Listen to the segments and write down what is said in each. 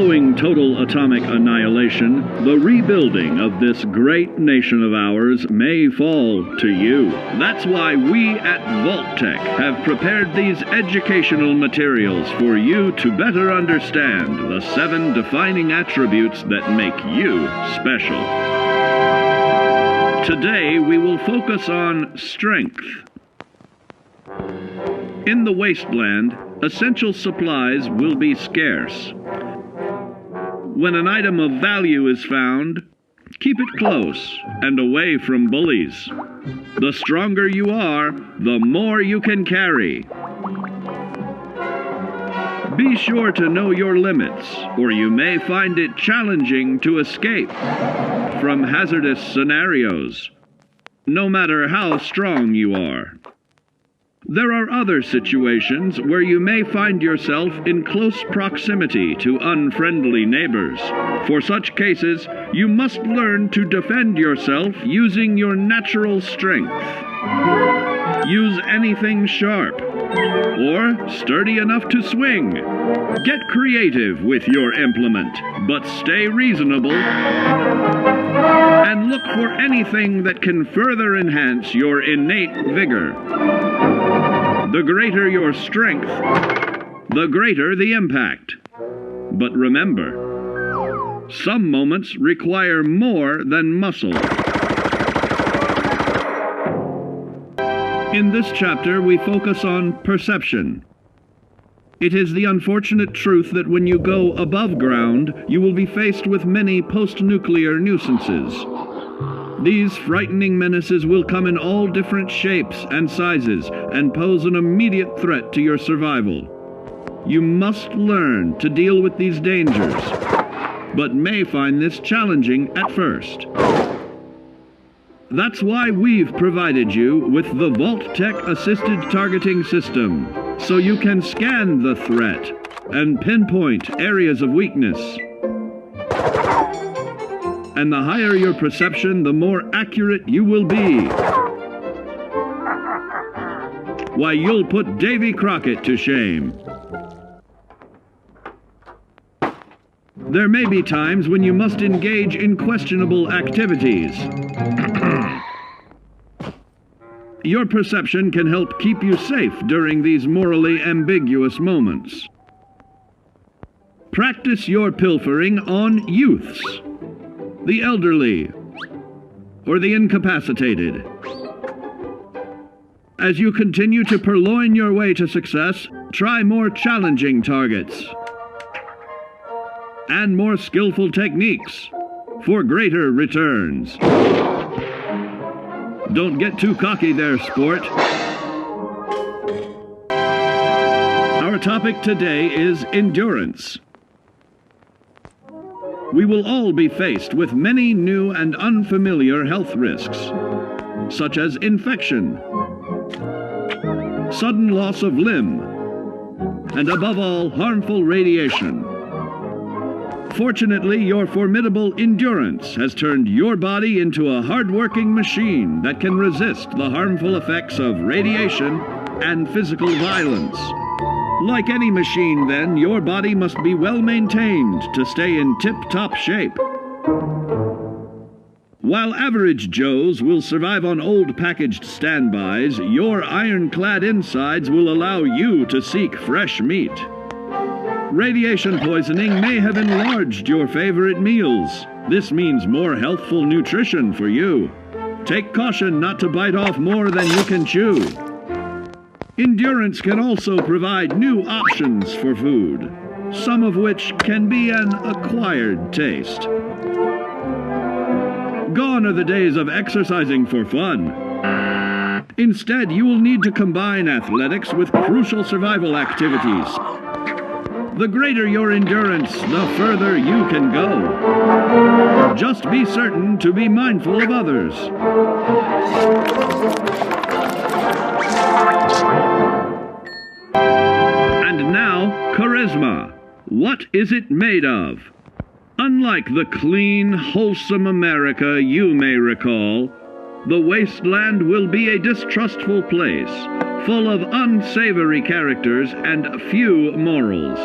Following total atomic annihilation, the rebuilding of this great nation of ours may fall to you. That's why we at Vault-Tec have prepared these educational materials for you to better understand the 7 defining attributes that make you special. Today we will focus on strength. In the wasteland, essential supplies will be scarce. When an item of value is found, keep it close and away from bullies. The stronger you are, the more you can carry. Be sure to know your limits, or you may find it challenging to escape from hazardous scenarios, no matter how strong you are. There are other situations where you may find yourself in close proximity to unfriendly neighbors. For such cases, you must learn to defend yourself using your natural strength. Use anything sharp, or sturdy enough to swing. Get creative with your implement, but stay reasonable. And look for anything that can further enhance your innate vigor. The greater your strength, the greater the impact. But remember, some moments require more than muscle. In this chapter, we focus on perception. It is the unfortunate truth that when you go above ground, you will be faced with many post-nuclear nuisances. These frightening menaces will come in all different shapes and sizes and pose an immediate threat to your survival. You must learn to deal with these dangers, but may find this challenging at first. That's why we've provided you with the Vault-Tec Assisted Targeting System, so you can scan the threat and pinpoint areas of weakness. And the higher your perception, the more accurate you will be. Why, you'll put Davy Crockett to shame. There may be times when you must engage in questionable activities. Your perception can help keep you safe during these morally ambiguous moments. Practice your pilfering on youths, the elderly, or the incapacitated. As you continue to purloin your way to success, try more challenging targets and more skillful techniques for greater returns. Don't get too cocky there, sport. Our topic today is endurance. We will all be faced with many new and unfamiliar health risks, such as infection, sudden loss of limb, and above all, harmful radiation. Fortunately, your formidable endurance has turned your body into a hard-working machine that can resist the harmful effects of radiation and physical violence. Like any machine, then, your body must be well maintained to stay in tip-top shape. While average Joes will survive on old packaged standbys, your ironclad insides will allow you to seek fresh meat. Radiation poisoning may have enlarged your favorite meals. This means more healthful nutrition for you. Take caution not to bite off more than you can chew. Endurance can also provide new options for food, some of which can be an acquired taste. Gone are the days of exercising for fun. Instead, you will need to combine athletics with crucial survival activities. The greater your endurance, the further you can go. Just be certain to be mindful of others. And now, charisma. What is it made of? Unlike the clean, wholesome America you may recall, the wasteland will be a distrustful place, full of unsavory characters and few morals.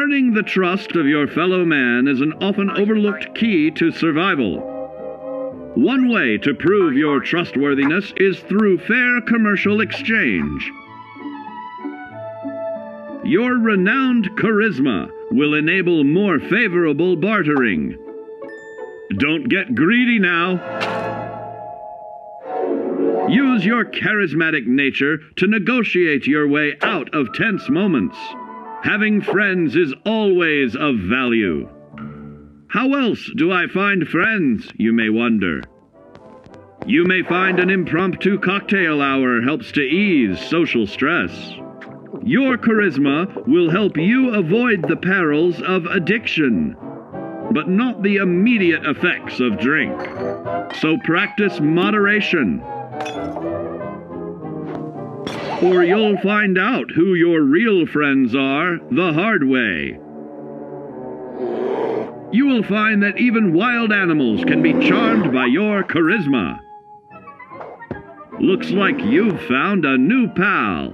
Earning the trust of your fellow man is an often overlooked key to survival. One way to prove your trustworthiness is through fair commercial exchange. Your renowned charisma will enable more favorable bartering. Don't get greedy now. Use your charismatic nature to negotiate your way out of tense moments. Having friends is always of value. How else do I find friends, you may wonder? You may find an impromptu cocktail hour helps to ease social stress. Your charisma will help you avoid the perils of addiction, but not the immediate effects of drink. So practice moderation, or you'll find out who your real friends are the hard way. You will find that even wild animals can be charmed by your charisma. Looks like you've found a new pal.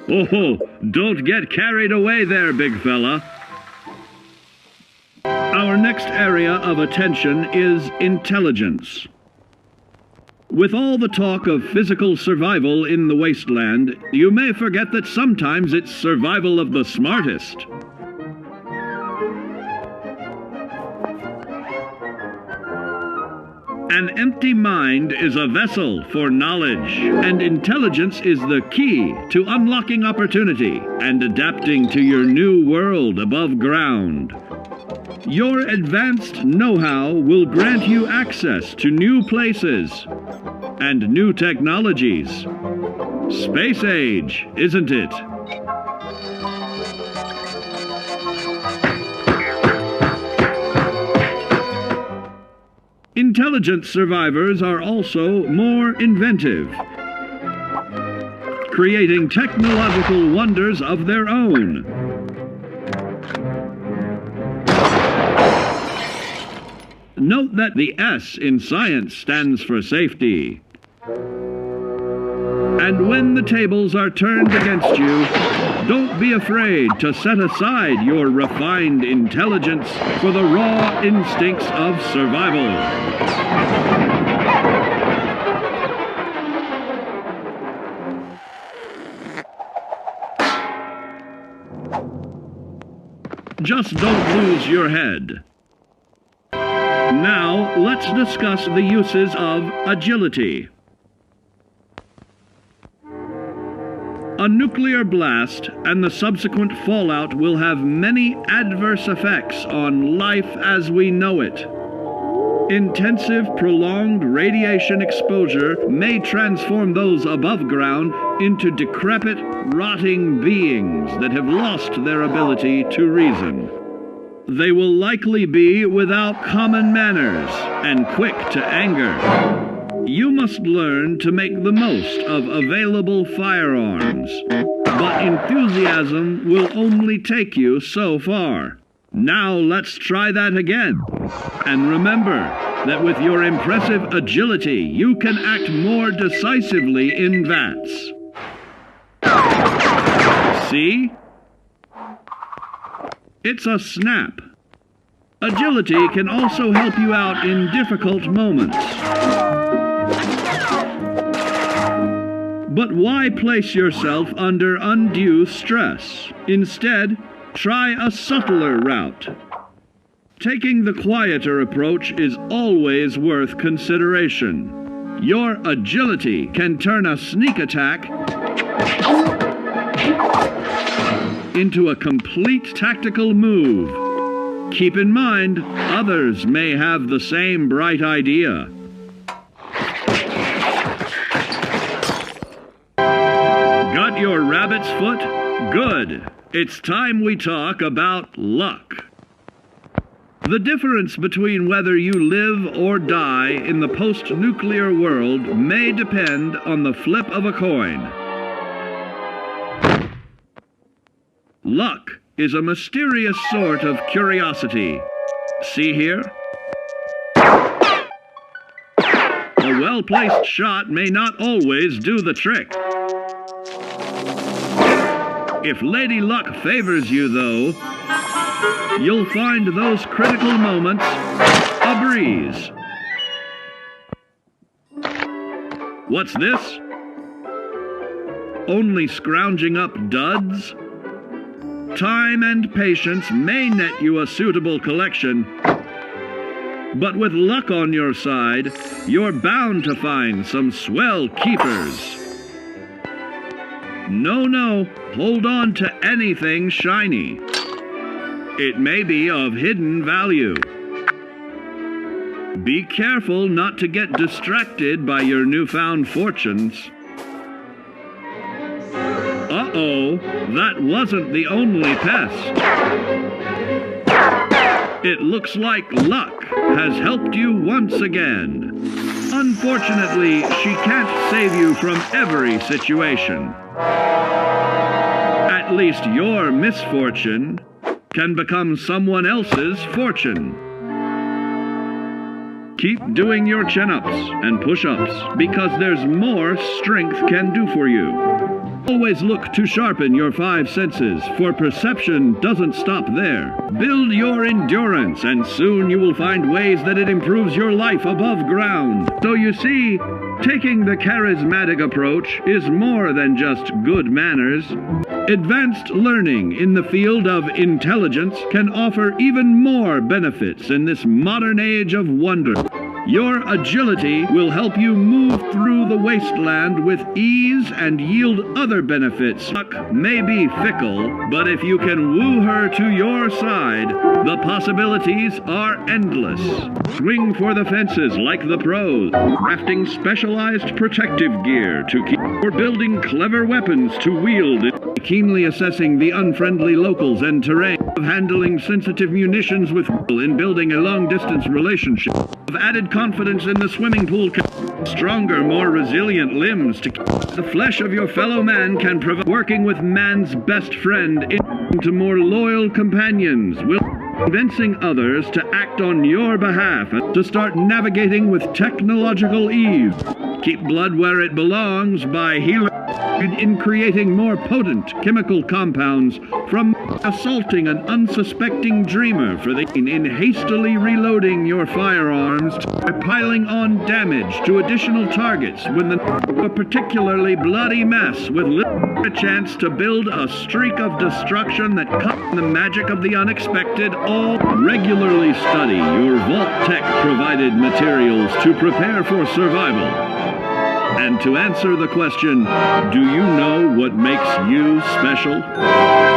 Oh, don't get carried away there, big fella. Our next area of attention is intelligence. With all the talk of physical survival in the wasteland, you may forget that sometimes it's survival of the smartest. An empty mind is a vessel for knowledge, and intelligence is the key to unlocking opportunity and adapting to your new world above ground. Your advanced know-how will grant you access to new places and new technologies. Space age, isn't it? Intelligent survivors are also more inventive, creating technological wonders of their own. Note that the S in science stands for safety. And when the tables are turned against you, don't be afraid to set aside your refined intelligence for the raw instincts of survival. Just don't lose your head. Now, let's discuss the uses of agility. A nuclear blast and the subsequent fallout will have many adverse effects on life as we know it. Intensive, prolonged radiation exposure may transform those above ground into decrepit, rotting beings that have lost their ability to reason. They will likely be without common manners and quick to anger. You must learn to make the most of available firearms, but enthusiasm will only take you so far. Now let's try that again. And remember that with your impressive agility, you can act more decisively in VATS. See? It's a snap. Agility can also help you out in difficult moments. But why place yourself under undue stress? Instead, try a subtler route. Taking the quieter approach is always worth consideration. Your agility can turn a sneak attack into a complete tactical move. Keep in mind, others may have the same bright idea. Got your rabbit's foot? Good. It's time we talk about luck. The difference between whether you live or die in the post-nuclear world may depend on the flip of a coin. Luck is a mysterious sort of curiosity. See here? A well-placed shot may not always do the trick. If Lady Luck favors you, though, you'll find those critical moments a breeze. What's this? Only scrounging up duds? Time and patience may net you a suitable collection, but with luck on your side, you're bound to find some swell keepers. No, hold on to anything shiny. It may be of hidden value. Be careful not to get distracted by your newfound fortunes. Uh-oh, that wasn't the only pest. It looks like luck has helped you once again. Unfortunately, she can't save you from every situation. At least your misfortune can become someone else's fortune. Keep doing your chin-ups and push-ups, because there's more strength can do for you. Always look to sharpen your 5 senses, for perception doesn't stop there. Build your endurance, and soon you will find ways that it improves your life above ground. So you see, taking the charismatic approach is more than just good manners. Advanced learning in the field of intelligence can offer even more benefits in this modern age of wonder. Your agility will help you move through the wasteland with ease and yield other benefits. Luck may be fickle, but if you can woo her to your side, the possibilities are endless. Swing for the fences like the pros, crafting specialized protective gear to keep, or building clever weapons to wield, keenly assessing the unfriendly locals and terrain, of handling sensitive munitions with in building a long-distance relationship, of added confidence in the swimming pool, stronger, more resilient limbs to keep the flesh of your fellow man can provide, working with man's best friend into more loyal companions, will convincing others to act on your behalf and to start navigating with technological ease. Keep blood where it belongs by healing in creating more potent chemical compounds from assaulting an unsuspecting dreamer for the in hastily reloading your firearms by piling on damage to additional targets when a particularly bloody mess with little chance to build a streak of destruction that cuts the magic of the unexpected. All regularly study your Vault Tech provided materials to prepare for survival. And to answer the question, do you know what makes you special?